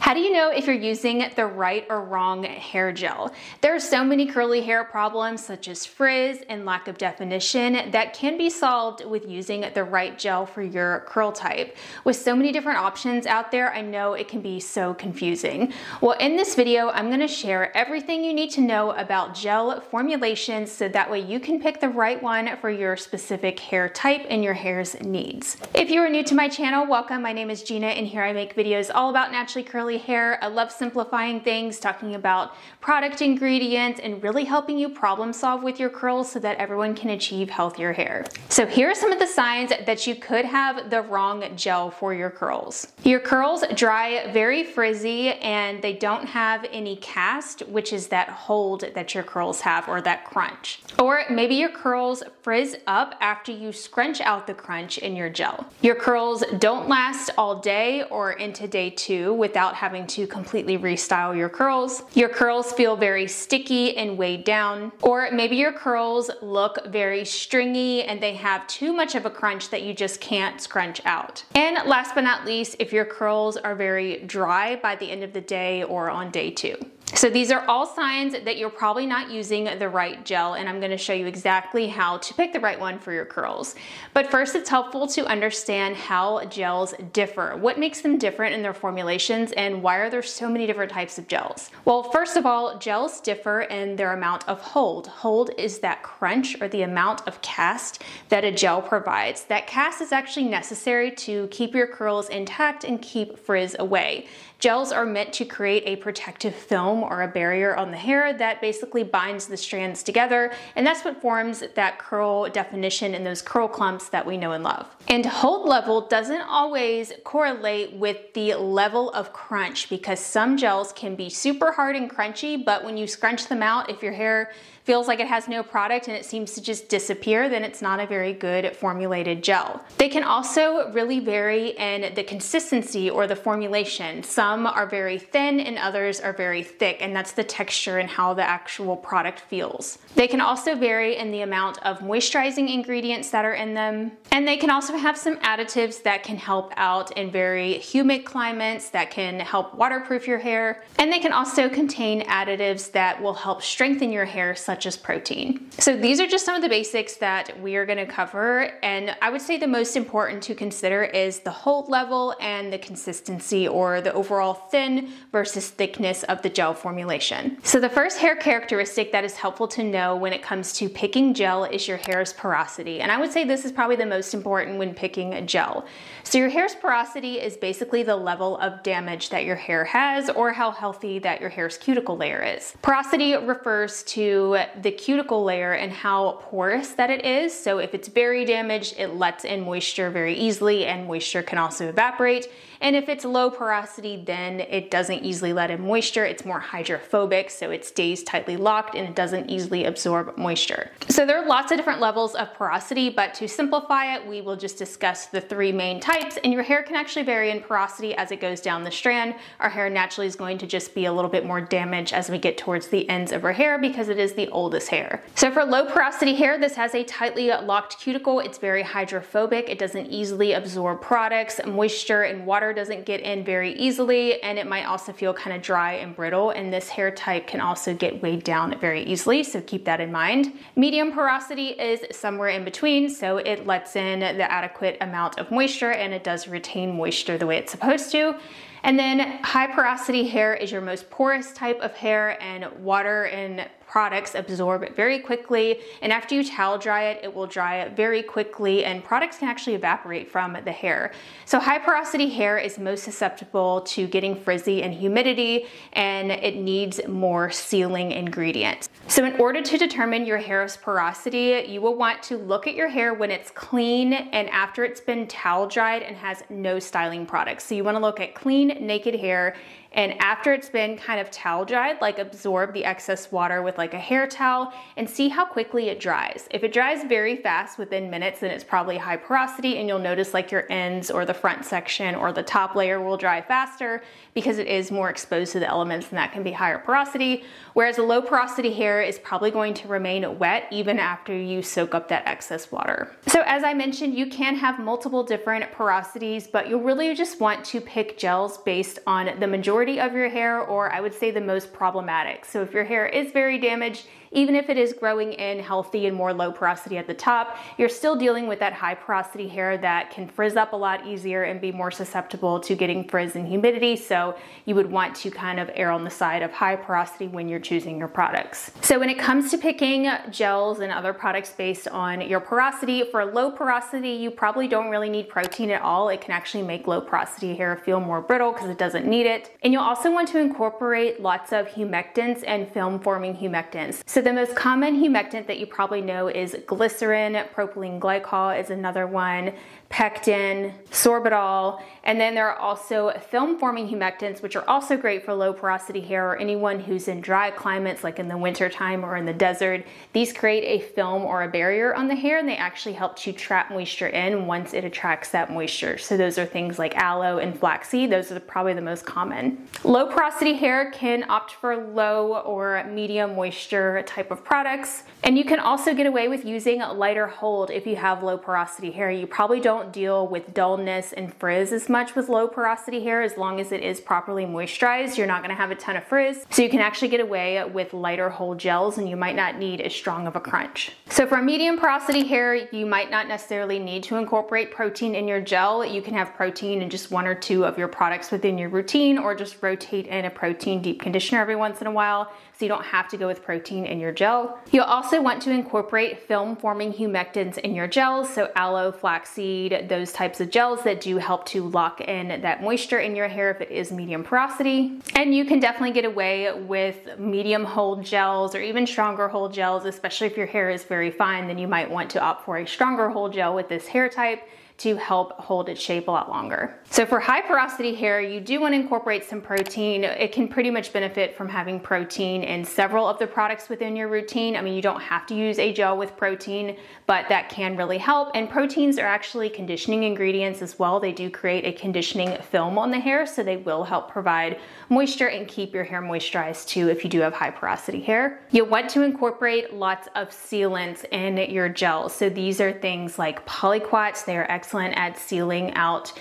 How do you know if you're using the right or wrong hair gel? There are so many curly hair problems such as frizz and lack of definition that can be solved with using the right gel for your curl type. With so many different options out there, I know it can be so confusing. Well, in this video, I'm going to share everything you need to know about gel formulations so that way you can pick the right one for your specific hair type and your hair's needs. If you are new to my channel, welcome. My name is Gina and here I make videos all about naturally curly hair. I love simplifying things, talking about product ingredients, and really helping you problem solve with your curls so that everyone can achieve healthier hair. So here are some of the signs that you could have the wrong gel for your curls. Your curls dry very frizzy and they don't have any cast, which is that hold that your curls have, or that crunch. Or maybe your curls frizz up after you scrunch out the crunch in your gel. Your curls don't last all day or into day 2 without having to completely restyle your curls. Your curls feel very sticky and weighed down. Or maybe your curls look very stringy and they have too much of a crunch that you just can't scrunch out. And last but not least, if your curls are very dry by the end of the day or on day 2. So these are all signs that you're probably not using the right gel, and I'm going to show you exactly how to pick the right one for your curls. But first, it's helpful to understand how gels differ. What makes them different in their formulations, and why are there so many different types of gels? Well, first of all, gels differ in their amount of hold. Hold is that crunch or the amount of cast that a gel provides. That cast is actually necessary to keep your curls intact and keep frizz away. Gels are meant to create a protective film or a barrier on the hair that basically binds the strands together, and that's what forms that curl definition and those curl clumps that we know and love. And hold level doesn't always correlate with the level of crunch, because some gels can be super hard and crunchy, but when you scrunch them out, if your hair feels like it has no product and it seems to just disappear, then it's not a very good formulated gel. They can also really vary in the consistency or the formulation. Some are very thin and others are very thick, and that's the texture and how the actual product feels. They can also vary in the amount of moisturizing ingredients that are in them, and they can also have some additives that can help out in very humid climates that can help waterproof your hair, and they can also contain additives that will help strengthen your hair, such as protein. So these are just some of the basics that we are going to cover, and I would say the most important to consider is the hold level and the consistency, or the overall thin versus thickness of the gel formulation. So the first hair characteristic that is helpful to know when it comes to picking gel is your hair's porosity, and I would say this is probably the most important when picking a gel. So your hair's porosity is basically the level of damage that your hair has, or how healthy that your hair's cuticle layer is. Porosity refers to the cuticle layer and how porous that it is. So if it's very damaged, it lets in moisture very easily, and moisture can also evaporate. And if it's low porosity, then it doesn't easily let in moisture. It's more hydrophobic, so it stays tightly locked and it doesn't easily absorb moisture. So there are lots of different levels of porosity, but to simplify it, we will just discuss the 3 main types, and your hair can actually vary in porosity as it goes down the strand. Our hair naturally is going to just be a little bit more damaged as we get towards the ends of our hair because it is the oldest hair. So for low porosity hair, this has a tightly locked cuticle. It's very hydrophobic. It doesn't easily absorb products. Moisture and water doesn't get in very easily, and it might also feel kind of dry and brittle, and this hair type can also get weighed down very easily, so keep that in mind. Medium porosity is somewhere in between, so it lets in the adequate amount of moisture and it does retain moisture the way it's supposed to. And then high porosity hair is your most porous type of hair, and water and products absorb very quickly, and after you towel dry it, it will dry very quickly, and products can actually evaporate from the hair. So high porosity hair is most susceptible to getting frizzy and humidity, and it needs more sealing ingredients. So in order to determine your hair's porosity, you will want to look at your hair when it's clean and after it's been towel dried and has no styling products. So you want to look at clean, naked hair, and after it's been kind of towel dried, like absorb the excess water with like a hair towel and see how quickly it dries. If it dries very fast within minutes, then it's probably high porosity, and you'll notice like your ends or the front section or the top layer will dry faster because it is more exposed to the elements, and that can be higher porosity. Whereas a low porosity hair is probably going to remain wet even after you soak up that excess water. So as I mentioned, you can have multiple different porosities, but you'll really just want to pick gels based on the majority of your hair, or I would say the most problematic. So if your hair is very damaged, even if it is growing in healthy and more low porosity at the top, you're still dealing with that high porosity hair that can frizz up a lot easier and be more susceptible to getting frizz and humidity. So you would want to kind of err on the side of high porosity when you're choosing your products. So when it comes to picking gels and other products based on your porosity, for low porosity, you probably don't really need protein at all. It can actually make low porosity hair feel more brittle because it doesn't need it. And you'll also want to incorporate lots of humectants and film forming humectants. So the most common humectant that you probably know is glycerin, propylene glycol is another one, pectin, sorbitol, and then there are also film forming humectants, which are also great for low porosity hair or anyone who's in dry climates like in the winter time or in the desert. These create a film or a barrier on the hair, and they actually help to trap moisture in once it attracts that moisture. So those are things like aloe and flaxseed. Those are probably the most common. Low porosity hair can opt for low or medium moisture type of products. And you can also get away with using lighter hold if you have low porosity hair. You probably don't deal with dullness and frizz as much with low porosity hair as long as it is properly moisturized. You're not gonna have a ton of frizz. So you can actually get away with lighter hold gels and you might not need as strong of a crunch. So for medium porosity hair, you might not necessarily need to incorporate protein in your gel. You can have protein in just one or two of your products within your routine, or just rotate in a protein deep conditioner every once in a while, so you don't have to go with protein in your gel. You'll also want to incorporate film forming humectants in your gels, so aloe, flaxseed, those types of gels that do help to lock in that moisture in your hair if it is medium porosity. And you can definitely get away with medium hold gels or even stronger hold gels, especially if your hair is very fine, then you might want to opt for a stronger hold gel with this hair type to help hold its shape a lot longer. So for high porosity hair, you do want to incorporate some protein. It can pretty much benefit from having protein in several of the products within your routine. I mean, you don't have to use a gel with protein, but that can really help. And proteins are actually conditioning ingredients as well. They do create a conditioning film on the hair, so they will help provide moisture and keep your hair moisturized too if you do have high porosity hair. You'll want to incorporate lots of sealants in your gels. So these are things like polyquats. They are excellent at sealing out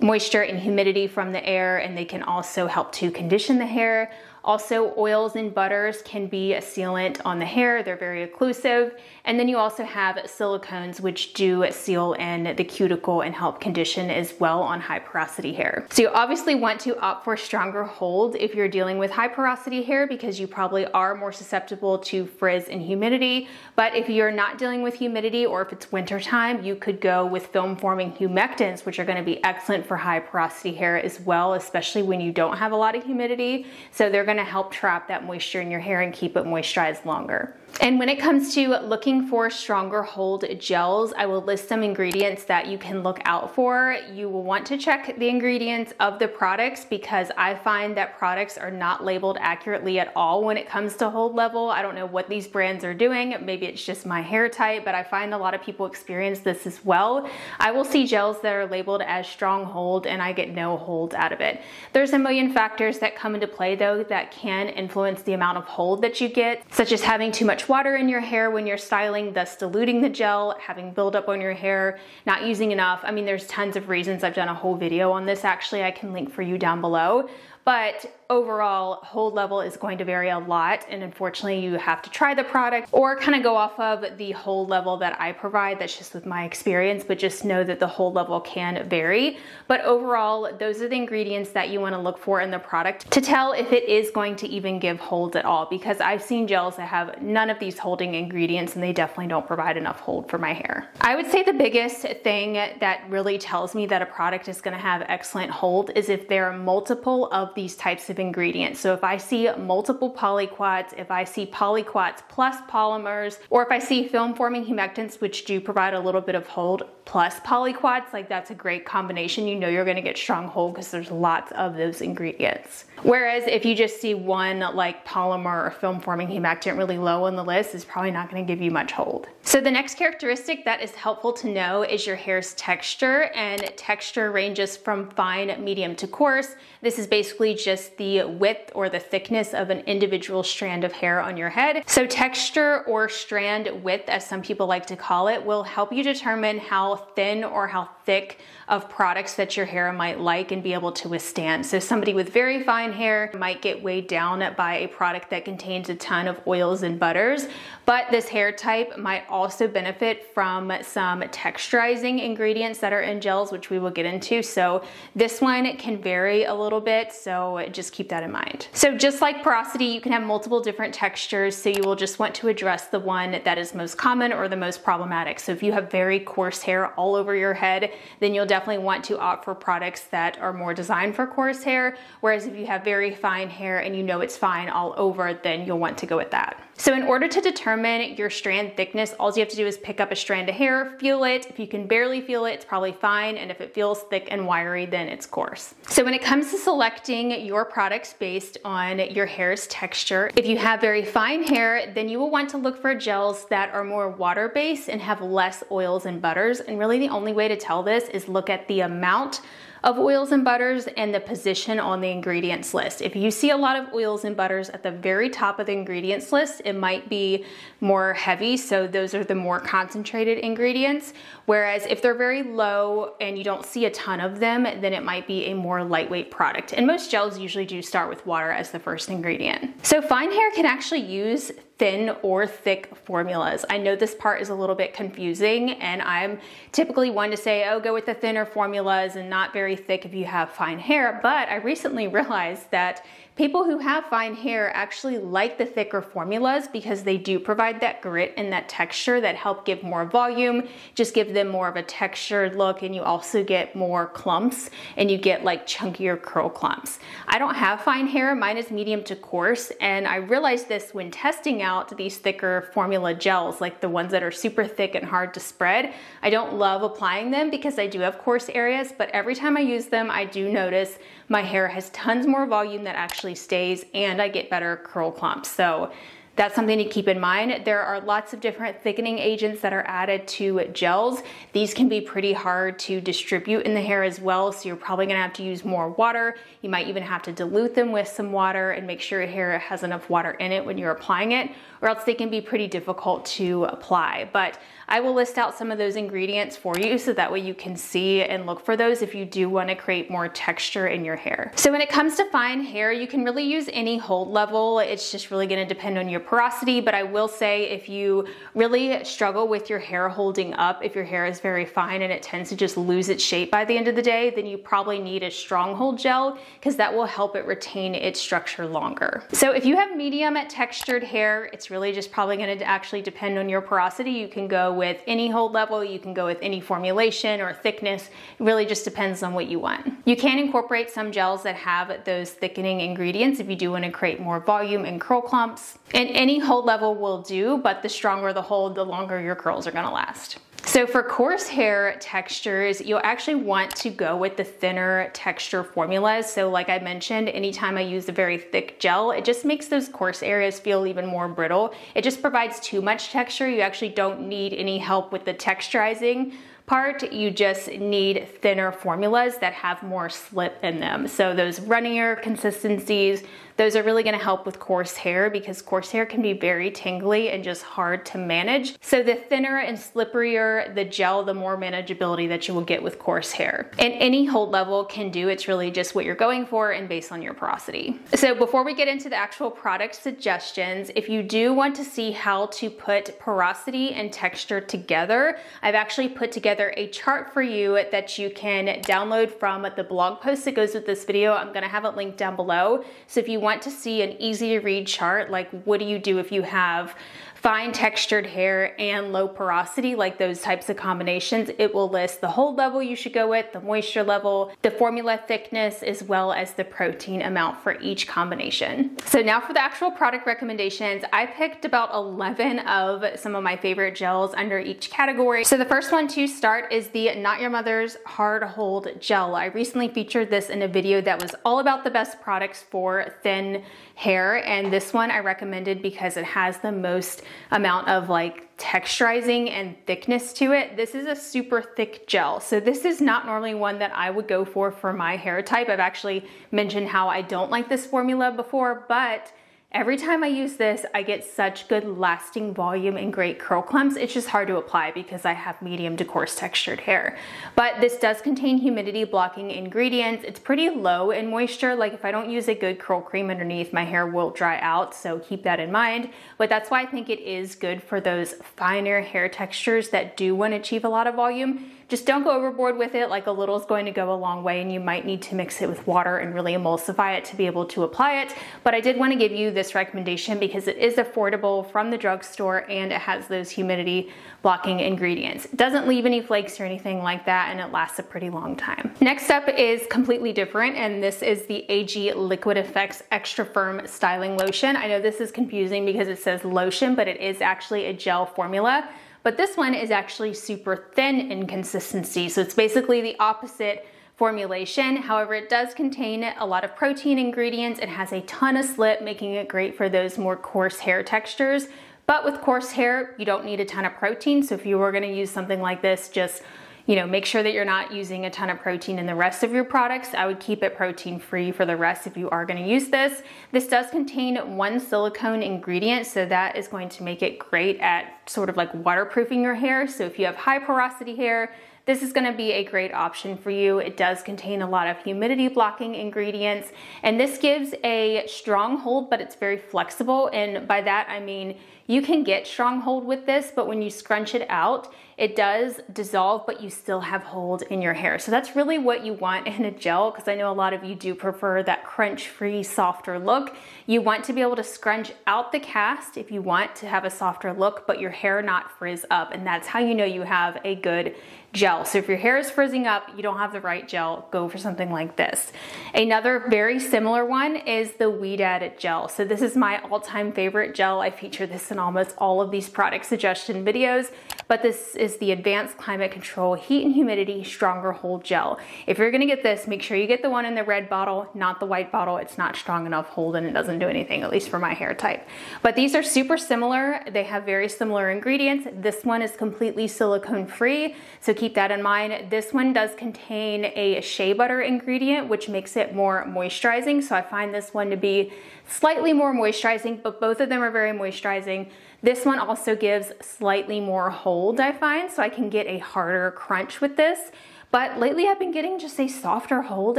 moisture and humidity from the air, and they can also help to condition the hair. Also, oils and butters can be a sealant on the hair. They're very occlusive. And then you also have silicones, which do seal in the cuticle and help condition as well on high porosity hair. So you obviously want to opt for stronger hold if you're dealing with high porosity hair, because you probably are more susceptible to frizz and humidity. But if you're not dealing with humidity, or if it's winter time, you could go with film forming humectants, which are going to be excellent for high porosity hair as well, especially when you don't have a lot of humidity. So they're going to help trap that moisture in your hair and keep it moisturized longer. And when it comes to looking for stronger hold gels, I will list some ingredients that you can look out for. You will want to check the ingredients of the products, because I find that products are not labeled accurately at all when it comes to hold level. I don't know what these brands are doing. Maybe it's just my hair type, but I find a lot of people experience this as well. I will see gels that are labeled as strong hold and I get no hold out of it. There's a million factors that come into play though that can influence the amount of hold that you get, such as having too much water in your hair when you're styling, thus diluting the gel, having buildup on your hair, not using enough. I mean, there's tons of reasons. I've done a whole video on this actually. I can link for you down below. But overall, hold level is going to vary a lot, and unfortunately you have to try the product or kind of go off of the hold level that I provide. That's just with my experience, but just know that the hold level can vary. But overall, those are the ingredients that you want to look for in the product to tell if it is going to even give hold at all, because I've seen gels that have none of these holding ingredients and they definitely don't provide enough hold for my hair. I would say the biggest thing that really tells me that a product is going to have excellent hold is if there are multiple of these types of ingredients. So if I see multiple polyquats, if I see polyquats plus polymers, or if I see film forming humectants, which do provide a little bit of hold, plus polyquats, like that's a great combination. You know you're going to get strong hold because there's lots of those ingredients. Whereas if you just see one like polymer or film forming humectant really low on the list, is probably not going to give you much hold. So the next characteristic that is helpful to know is your hair's texture, and texture ranges from fine, medium to coarse. This is basically just the width or the thickness of an individual strand of hair on your head. So texture, or strand width as some people like to call it, will help you determine how thin or how thick of products that your hair might like and be able to withstand. So somebody with very fine hair might get weighed down by a product that contains a ton of oils and butters, but this hair type might also benefit from some texturizing ingredients that are in gels, which we will get into. So this one can vary a little bit, so just keep that in mind. So just like porosity, you can have multiple different textures, so you will just want to address the one that is most common or the most problematic. So if you have very coarse hair all over your head, then you'll definitely want to opt for products that are more designed for coarse hair, whereas if you have very fine hair and you know it's fine all over, then you'll want to go with that. So in order to determine your strand thickness, all you have to do is pick up a strand of hair, feel it. If you can barely feel it, it's probably fine, and if it feels thick and wiry, then it's coarse. So when it comes to selecting your products based on your hair's texture, if you have very fine hair, then you will want to look for gels that are more water-based and have less oils and butters. And really the only way to tell this is look at the amount of oils and butters and the position on the ingredients list. If you see a lot of oils and butters at the very top of the ingredients list, it might be more heavy, so those are the more concentrated ingredients. Whereas if they're very low and you don't see a ton of them, then it might be a more lightweight product. And most gels usually do start with water as the first ingredient. So fine hair can actually use thin or thick formulas. I know this part is a little bit confusing, and I'm typically one to say, oh, go with the thinner formulas and not very thick if you have fine hair. But I recently realized that people who have fine hair actually like the thicker formulas because they do provide that grit and that texture that help give more volume, just give them more of a textured look, and you also get more clumps and you get like chunkier curl clumps. I don't have fine hair, mine is medium to coarse, and I realized this when testing out these thicker formula gels, like the ones that are super thick and hard to spread. I don't love applying them because I do have coarse areas, but every time I use them, I do notice my hair has tons more volume that actually stays, and I get better curl clumps. So that's something to keep in mind. There are lots of different thickening agents that are added to gels. These can be pretty hard to distribute in the hair as well, so you're probably gonna have to use more water. You might even have to dilute them with some water and make sure your hair has enough water in it when you're applying it, or else they can be pretty difficult to apply. But I will list out some of those ingredients for you so that way you can see and look for those if you do want to create more texture in your hair. So when it comes to fine hair, you can really use any hold level. It's just really going to depend on your porosity, but I will say if you really struggle with your hair holding up, if your hair is very fine and it tends to just lose its shape by the end of the day, then you probably need a strong hold gel because that will help it retain its structure longer. So if you have medium textured hair, it's really just probably going to actually depend on your porosity. You can go with any hold level, you can go with any formulation or thickness. It really just depends on what you want. You can incorporate some gels that have those thickening ingredients if you do want to create more volume and curl clumps. And any hold level will do, but the stronger the hold, the longer your curls are going to last. So for coarse hair textures, you'll actually want to go with the thinner texture formulas. So like I mentioned, anytime I use a very thick gel, it just makes those coarse areas feel even more brittle. It just provides too much texture. You actually don't need any help with the texturizing part. You just need thinner formulas that have more slip in them. So those runnier consistencies, those are really going to help with coarse hair because coarse hair can be very tingly and just hard to manage. So the thinner and slipperier the gel, the more manageability that you will get with coarse hair. And any hold level can do, it's really just what you're going for and based on your porosity. So before we get into the actual product suggestions, if you do want to see how to put porosity and texture together, I've actually put together a chart for you that you can download from the blog post that goes with this video. I'm going to have it linked down below. So if you want to see an easy to read chart, like what do you do if you have fine textured hair and low porosity, like those types of combinations, it will list the hold level you should go with, the moisture level, the formula thickness, as well as the protein amount for each combination. So now for the actual product recommendations, I picked about 11 of some of my favorite gels under each category. So the first one to start is the Not Your Mother's Hard Hold Gel. I recently featured this in a video that was all about the best products for thin hair, and this one I recommended because it has the most amount of like texturizing and thickness to it. This is a super thick gel. So this is not normally one that I would go for my hair type. I've actually mentioned how I don't like this formula before, but Every time I use this, I get such good lasting volume and great curl clumps. It's just hard to apply because I have medium to coarse textured hair. But this does contain humidity blocking ingredients. It's pretty low in moisture. Like if I don't use a good curl cream underneath, my hair will dry out. So keep that in mind. But that's why I think it is good for those finer hair textures that do want to achieve a lot of volume. Just don't go overboard with it. Like a little is going to go a long way, and you might need to mix it with water and really emulsify it to be able to apply it. But I did want to give you this recommendation because it is affordable from the drugstore and it has those humidity blocking ingredients. It doesn't leave any flakes or anything like that, and it lasts a pretty long time. Next up is completely different, and this is the AG Liquid Effects Extra Firm Styling Lotion. I know this is confusing because it says lotion, but it is actually a gel formula. But this one is actually super thin in consistency. So it's basically the opposite formulation. However, it does contain a lot of protein ingredients. It has a ton of slip, making it great for those more coarse hair textures. But with coarse hair, you don't need a ton of protein. So if you were gonna use something like this, just make sure that you're not using a ton of protein in the rest of your products. I would keep it protein free for the rest if you are going to use this. This does contain one silicone ingredient, so that is going to make it great at sort of like waterproofing your hair. So if you have high porosity hair, this is going to be a great option for you. It does contain a lot of humidity blocking ingredients, and this gives a strong hold, but it's very flexible. And by that, I mean, you can get strong hold with this, but when you scrunch it out, it does dissolve, but you still have hold in your hair. So that's really what you want in a gel, because I know a lot of you do prefer that crunch-free, softer look. You want to be able to scrunch out the cast if you want to have a softer look, but your hair not frizz up, and that's how you know you have a good gel. So if your hair is frizzing up, you don't have the right gel, go for something like this. Another very similar one is the Ouidad gel. So this is my all-time favorite gel. I feature this in almost all of these product suggestion videos, but this is the Advanced Climate Control Heat and Humidity Stronger Hold Gel. If you're gonna get this, make sure you get the one in the red bottle, not the white bottle. It's not strong enough hold and it doesn't do anything, at least for my hair type. But these are super similar. They have very similar ingredients. This one is completely silicone free, so keep that in mind. This one does contain a shea butter ingredient, which makes it more moisturizing. So I find this one to be slightly more moisturizing, but both of them are very moisturizing. This one also gives slightly more hold, I find, so I can get a harder crunch with this. But lately I've been getting just a softer hold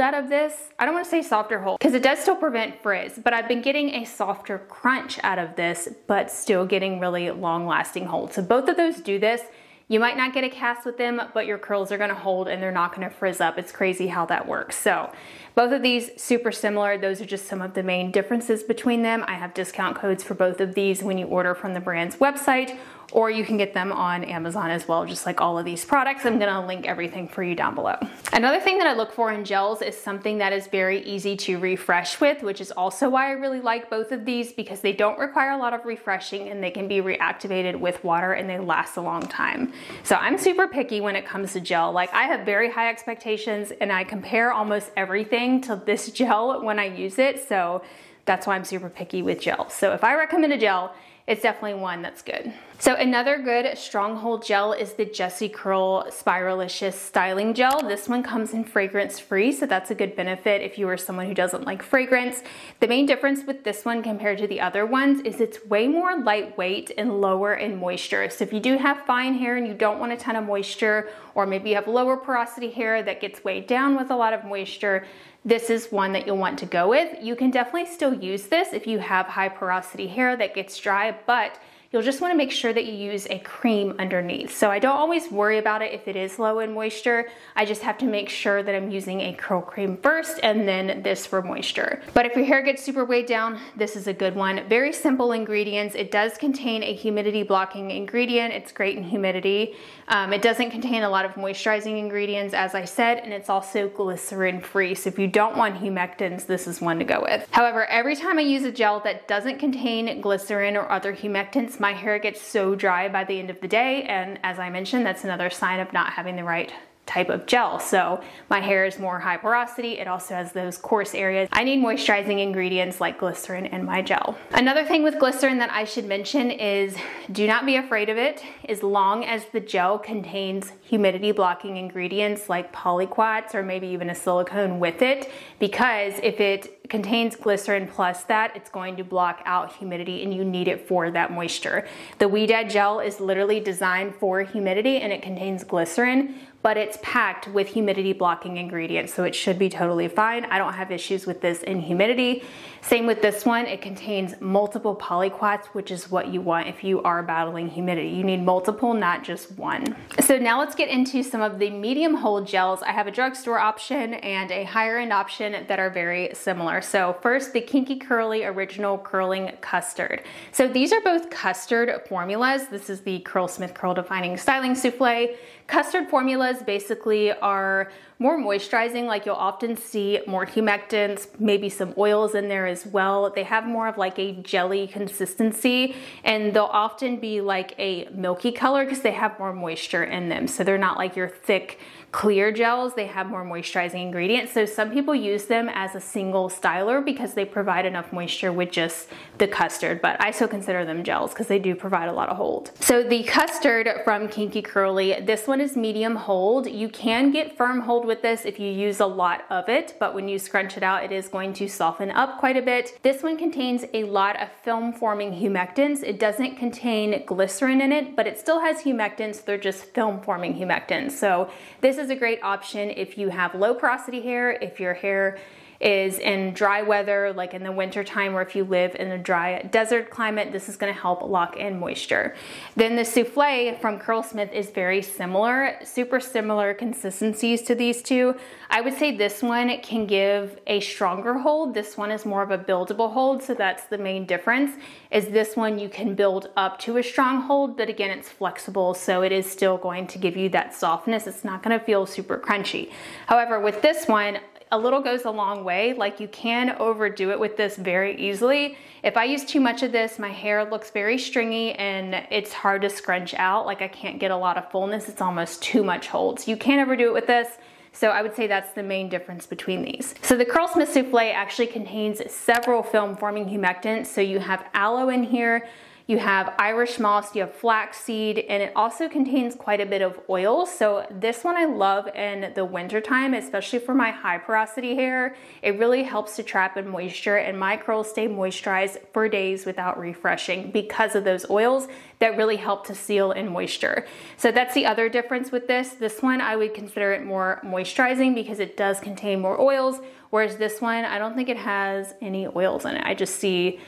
out of this. I don't want to say softer hold because it does still prevent frizz, but I've been getting a softer crunch out of this, but still getting really long lasting hold. So both of those do this. You might not get a cast with them, but your curls are gonna hold and they're not gonna frizz up. It's crazy how that works. So both of these super similar. Those are just some of the main differences between them. I have discount codes for both of these when you order from the brand's website, or you can get them on Amazon as well, just like all of these products. I'm gonna link everything for you down below. Another thing that I look for in gels is something that is very easy to refresh with, which is also why I really like both of these, because they don't require a lot of refreshing and they can be reactivated with water and they last a long time. So I'm super picky when it comes to gel. Like I have very high expectations and I compare almost everything to this gel when I use it. So that's why I'm super picky with gels. So if I recommend a gel, it's definitely one that's good. So another good stronghold gel is the Jessicurl Spiralicious Styling Gel. This one comes in fragrance free, so that's a good benefit if you are someone who doesn't like fragrance. The main difference with this one compared to the other ones is it's way more lightweight and lower in moisture. So if you do have fine hair and you don't want a ton of moisture, or maybe you have lower porosity hair that gets weighed down with a lot of moisture, this is one that you'll want to go with. You can definitely still use this if you have high porosity hair that gets dry, but you'll just want to make sure that you use a cream underneath. So I don't always worry about it if it is low in moisture. I just have to make sure that I'm using a curl cream first and then this for moisture. But if your hair gets super weighed down, this is a good one. Very simple ingredients. It does contain a humidity blocking ingredient. It's great in humidity. It doesn't contain a lot of moisturizing ingredients, as I said, and it's also glycerin free. So if you don't want humectants, this is one to go with. However, every time I use a gel that doesn't contain glycerin or other humectants, my hair gets so dry by the end of the day, and as I mentioned, that's another sign of not having the right type of gel. So my hair is more high porosity. It also has those coarse areas. I need moisturizing ingredients like glycerin in my gel. Another thing with glycerin that I should mention is do not be afraid of it as long as the gel contains humidity blocking ingredients like polyquats or maybe even a silicone with it, because if it contains glycerin, plus that it's going to block out humidity, and you need it for that moisture. The Ouidad gel is literally designed for humidity, and it contains glycerin, but it's packed with humidity blocking ingredients, so it should be totally fine. I don't have issues with this in humidity. Same with this one, it contains multiple polyquats, which is what you want if you are battling humidity. You need multiple, not just one. So now let's get into some of the medium hold gels. I have a drugstore option and a higher end option that are very similar. So first, the Kinky Curly Original Curling Custard. So these are both custard formulas. This is the Curlsmith Curl Defining Styling Souffle. Custard formulas basically are more moisturizing, like you'll often see more humectants, maybe some oils in there as well. They have more of like a jelly consistency, and they'll often be like a milky color because they have more moisture in them. So they're not like your thick, clear gels. They have more moisturizing ingredients. So some people use them as a single styler because they provide enough moisture with just the custard, but I still consider them gels because they do provide a lot of hold. So the custard from Kinky Curly, this one is medium hold. You can get firm hold with this if you use a lot of it, but when you scrunch it out, it is going to soften up quite a bit. This one contains a lot of film forming humectants. It doesn't contain glycerin in it, but it still has humectants. They're just film forming humectants. So this is a great option if you have low porosity hair, if your hair is in dry weather, like in the winter time, or if you live in a dry desert climate, this is going to help lock in moisture. Then the Souffle from Curlsmith is very similar, super similar consistencies to these two. I would say this one can give a stronger hold. This one is more of a buildable hold, so that's the main difference, is this one you can build up to a strong hold, but again, it's flexible, so it is still going to give you that softness. It's not going to feel super crunchy. However, with this one, a little goes a long way. Like, you can overdo it with this very easily. If I use too much of this, my hair looks very stringy and it's hard to scrunch out. Like, I can't get a lot of fullness. It's almost too much hold. So you can't overdo it with this. So I would say that's the main difference between these. So the Curlsmith Souffle actually contains several film forming humectants. So you have aloe in here, you have Irish moss, you have flaxseed, and it also contains quite a bit of oil. So this one I love in the winter time, especially for my high porosity hair. It really helps to trap in moisture, and my curls stay moisturized for days without refreshing because of those oils that really help to seal in moisture. So that's the other difference with this. This one I would consider it more moisturizing because it does contain more oils, whereas this one, I don't think it has any oils in it. I just see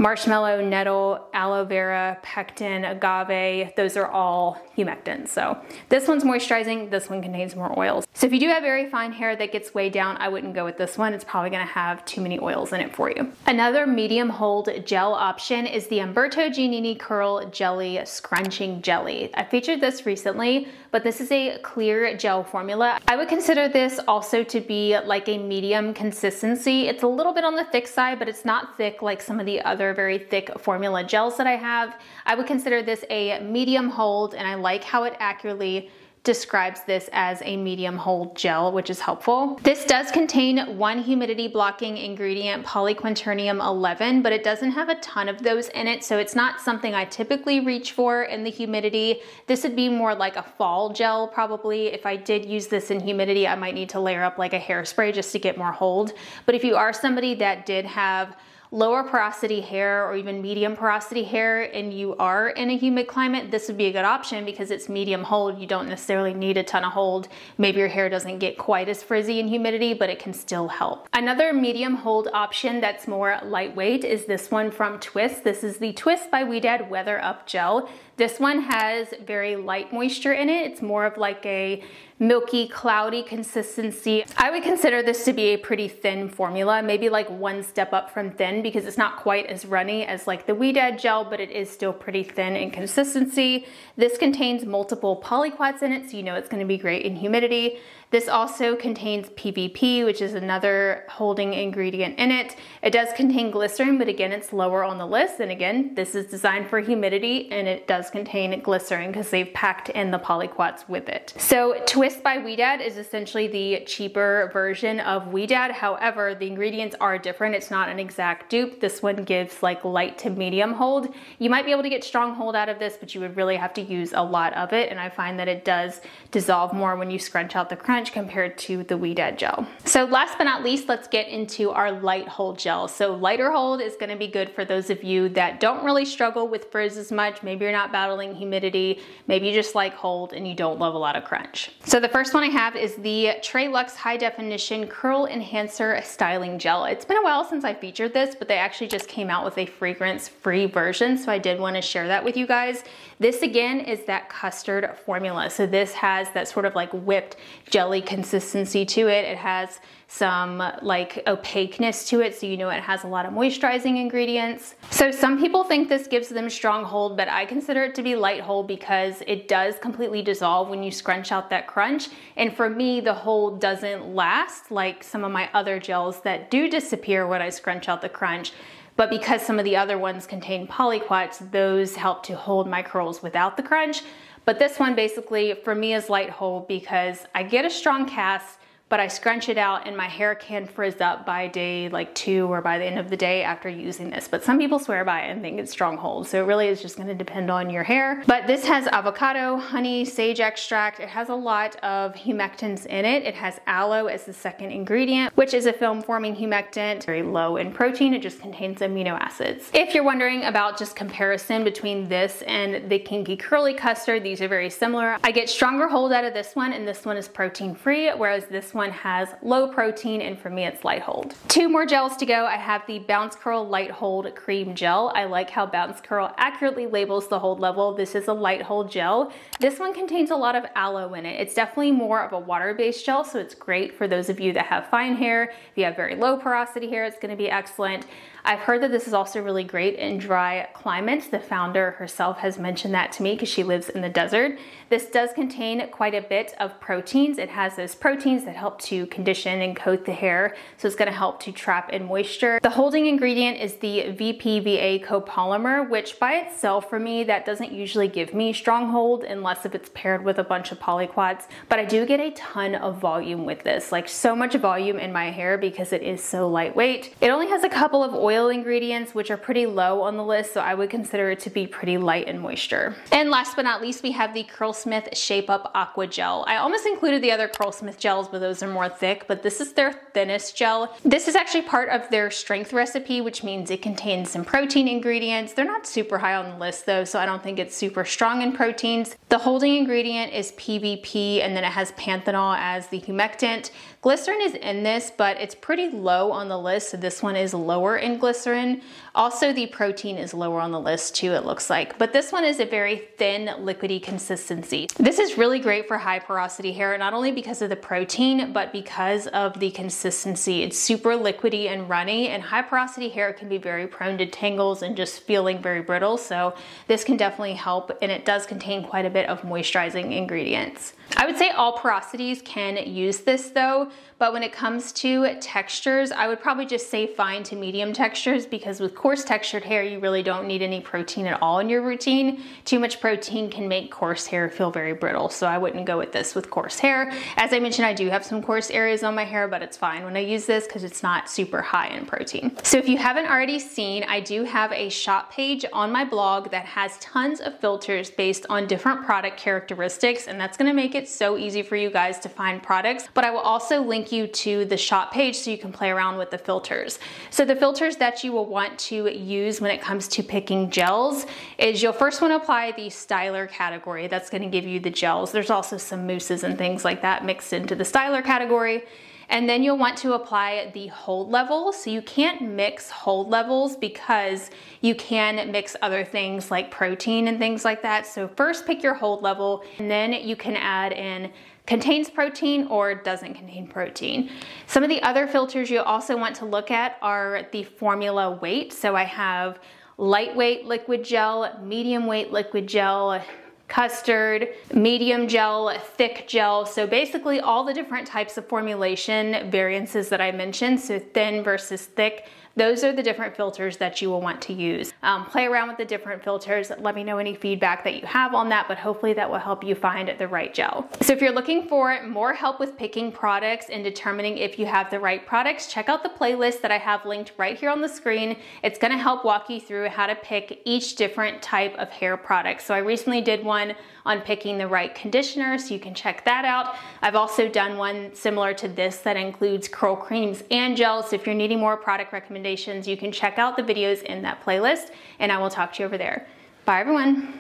marshmallow, nettle, aloe vera, pectin, agave, those are all humectants. So this one's moisturizing, this one contains more oils. So if you do have very fine hair that gets way down, I wouldn't go with this one. It's probably gonna have too many oils in it for you. Another medium hold gel option is the Umberto Giannini Curl Jelly Scrunching Jelly. I featured this recently, but this is a clear gel formula. I would consider this also to be like a medium consistency. It's a little bit on the thick side, but it's not thick like some of the other very thick formula gels that I have. I would consider this a medium hold, and I like how it accurately describes this as a medium hold gel, which is helpful. This does contain one humidity blocking ingredient, polyquaternium 11, but it doesn't have a ton of those in it, so it's not something I typically reach for in the humidity. This would be more like a fall gel probably. If I did use this in humidity, I might need to layer up like a hairspray just to get more hold. But if you are somebody that did have lower porosity hair or even medium porosity hair and you are in a humid climate, this would be a good option because it's medium hold. You don't necessarily need a ton of hold. Maybe your hair doesn't get quite as frizzy in humidity, but it can still help. Another medium hold option that's more lightweight is this one from Twist. This is the Twist by Ouidad Weather Up Gel. This one has very light moisture in it. It's more of like a milky, cloudy consistency. I would consider this to be a pretty thin formula, maybe like one step up from thin because it's not quite as runny as like the Ouidad gel, but it is still pretty thin in consistency. This contains multiple polyquats in it, so you know it's going to be great in humidity. This also contains PVP, which is another holding ingredient in it. It does contain glycerin, but again, it's lower on the list. And again, this is designed for humidity and it does contain glycerin because they've packed in the polyquats with it. So Twist Twist by Ouidad is essentially the cheaper version of Ouidad. However, the ingredients are different. It's not an exact dupe. This one gives like light to medium hold. You might be able to get strong hold out of this, but you would really have to use a lot of it. And I find that it does dissolve more when you scrunch out the crunch compared to the Ouidad gel. So last but not least, let's get into our light hold gel. So lighter hold is going to be good for those of you that don't really struggle with frizz as much. Maybe you're not battling humidity. Maybe you just like hold and you don't love a lot of crunch. So the first one I have is the TréLuxe High Definition Curl Enhancer Styling Gel. It's been a while since I featured this, but they actually just came out with a fragrance-free version, so I did want to share that with you guys. This again is that custard formula. So this has that sort of like whipped jelly consistency to it. It has some like opaqueness to it, so you know it has a lot of moisturizing ingredients. So some people think this gives them strong hold, but I consider it to be light hold because it does completely dissolve when you scrunch out that crunch. And for me, the hold doesn't last like some of my other gels that do disappear when I scrunch out the crunch. But because some of the other ones contain polyquats, those help to hold my curls without the crunch. But this one basically for me is light hold because I get a strong cast, but I scrunch it out and my hair can frizz up by day like 2 or by the end of the day after using this. But some people swear by it and think it's strong hold. So it really is just gonna depend on your hair. But this has avocado, honey, sage extract. It has a lot of humectants in it. It has aloe as the second ingredient, which is a film forming humectant, very low in protein. It just contains amino acids. If you're wondering about just comparison between this and the Kinky Curly Custard, these are very similar. I get stronger hold out of this one, and this one is protein free, whereas this one has low protein, and for me it's light hold. 2 more gels to go. I have the Bounce Curl Light Hold Cream Gel. I like how Bounce Curl accurately labels the hold level. This is a light hold gel. This one contains a lot of aloe in it. It's definitely more of a water-based gel, so it's great for those of you that have fine hair. If you have very low porosity hair, it's gonna be excellent. I've heard that this is also really great in dry climates. The founder herself has mentioned that to me because she lives in the desert. This does contain quite a bit of proteins. It has those proteins that help to condition and coat the hair, so it's going to help to trap in moisture. The holding ingredient is the VPVA copolymer, which by itself for me, that doesn't usually give me strong hold unless if it's paired with a bunch of polyquats, but I do get a ton of volume with this, like so much volume in my hair because it is so lightweight. It only has a couple of oil ingredients, which are pretty low on the list, so I would consider it to be pretty light in moisture. And last but not least, we have the Curlsmith Shape Up Aqua Gel. I almost included the other Curlsmith gels, but those are more thick, but this is their thinnest gel. This is actually part of their strength recipe, which means it contains some protein ingredients. They're not super high on the list though, so I don't think it's super strong in proteins. The holding ingredient is PVP, and then it has panthenol as the humectant. Glycerin is in this, but it's pretty low on the list, so this one is lower in glycerin. Also, the protein is lower on the list too, it looks like. But this one is a very thin, liquidy consistency. This is really great for high porosity hair, not only because of the protein, but because of the consistency. It's super liquidy and runny, and high porosity hair can be very prone to tangles and just feeling very brittle, so this can definitely help, and it does contain quite a bit of moisturizing ingredients. I would say all porosities can use this though, but when it comes to textures, I would probably just say fine to medium textures, because with coarse textured hair, you really don't need any protein at all in your routine. Too much protein can make coarse hair feel very brittle, so I wouldn't go with this with coarse hair. As I mentioned, I do have some coarse areas on my hair, but it's fine when I use this because it's not super high in protein. So if you haven't already seen, I do have a shop page on my blog that has tons of filters based on different product characteristics, and that's gonna make it so easy for you guys to find products. But I will also link you to the shop page so you can play around with the filters. So the filters that you will want to use when it comes to picking gels is you'll first want to apply the styler category. That's going to give you the gels. There's also some mousses and things like that mixed into the styler category. And then you'll want to apply the hold level. So you can't mix hold levels because you can mix other things like protein and things like that. So first pick your hold level, and then you can add in contains protein or doesn't contain protein. Some of the other filters you also want to look at are the formula weight. So I have lightweight liquid gel, medium weight liquid gel, custard, medium gel, thick gel. So basically all the different types of formulation variances that I mentioned, so thin versus thick those are the different filters that you will want to use. Play around with the different filters. Let me know any feedback that you have on that, but hopefully that will help you find the right gel. So if you're looking for more help with picking products and determining if you have the right products, check out the playlist that I have linked right here on the screen. It's gonna help walk you through how to pick each different type of hair product. So I recently did one on picking the right conditioner, so you can check that out. I've also done one similar to this that includes curl creams and gels. So if you're needing more product recommendations, you can check out the videos in that playlist, and I will talk to you over there. Bye everyone.